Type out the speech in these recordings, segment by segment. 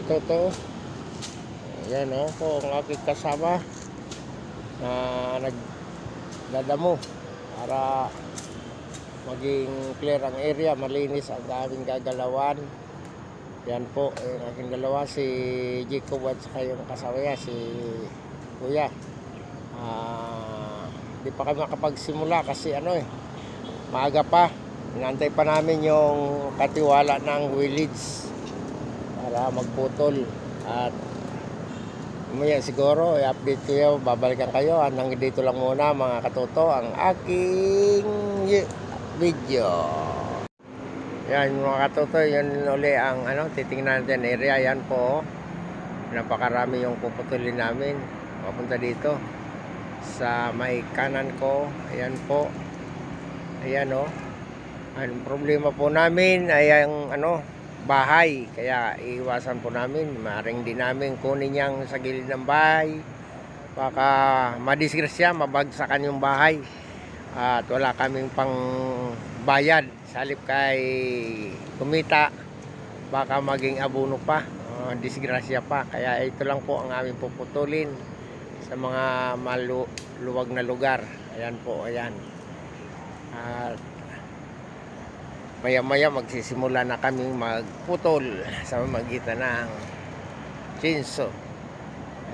katoto. Ayan po ang aking kasama na nagdadamo para maging clear ang area, malinis ang aming gagalawan. Yan po ang aking dalawa, si Jacob at saka yung kasama niya, si Kuya. Di pa kami makapagsimula kasi maaga pa. Inantay pa namin yung katiwala ng village para magputol. At umaya siguro i-update ko yun, babalikan kayo. Hanggang dito lang muna mga katoto ang aking video. Yan mga katoto, yun uli ang titingnan natin area. Yan po, napakarami yung puputulin namin papunta dito sa may kanan ko. Ayan po, ayan ang problema po namin ay ang bahay, kaya iwasan po namin. Maring din namin kunin yang sa gilid ng bahay, baka madisgrasya, mabagsakan yung bahay at wala kaming pang bayad. Salip kay kumita, baka maging abono pa, disgrasya pa. Kaya ito lang po ang aming puputulin sa mga maluwag na lugar. Ayan po, ayan. At maya-maya magsisimula na kaming magputol sa magitan ng chinso.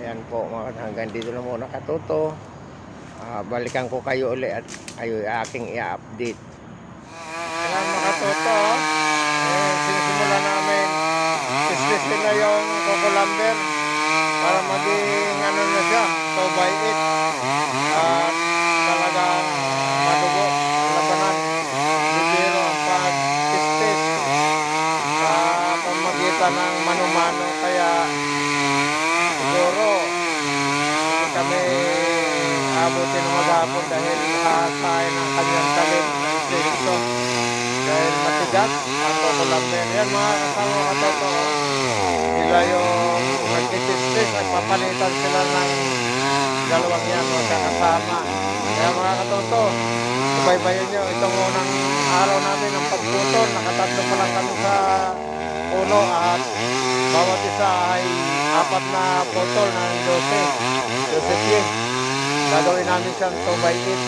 Ayan po, hanggang dito na muna katoto. Balikan ko kayo ulit at kayo aking i-update. Ayan mga katoto, sinisimula namin islis nila yung coco lumber para maging na siya, 2x8 at talagang madugo ang labanan. Bibiro ang pag-islis sa pamagitan ng mano-mano, kaya siguro hindi kami abutin ng maghapon dahil nakasain ang kanyang talim ng isliso dahil matigas ang coco lumber. Yan mga kasama katoto, sila yung nagtitislis at papalitan sila ng dalawang yan magkakasama. Kaya mga katoto, subaybayan nyo itong unang araw namin ng pagputol. Nakatatlo pa lang kami sa puno at bawat isa ay 4 na putol ng 12 pies. Gagawin namin siyang 2x8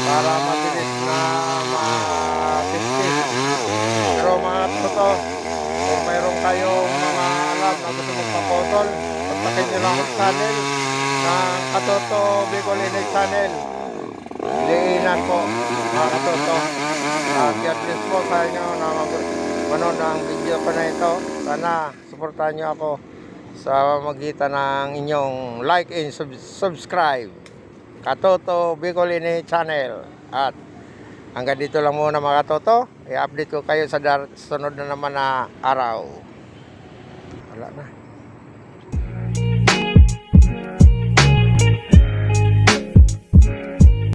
para mabilis na ma-50. Pero mga katoto, kung mayroon kayong mga alam na gusto magpaputol, kontakin nyo lang ang channel ng Katoto Bicol Inay Channel. Liinan po mga katoto. God bless po sa inyo na manood ang video ko na ito. Sana suportahan nyo ako sa magitan ng inyong like and subscribe Katoto Bicol Inay Channel. At hanggang dito lang muna mga katoto. I-update ko kayo sa sunod na naman na araw. Wala na.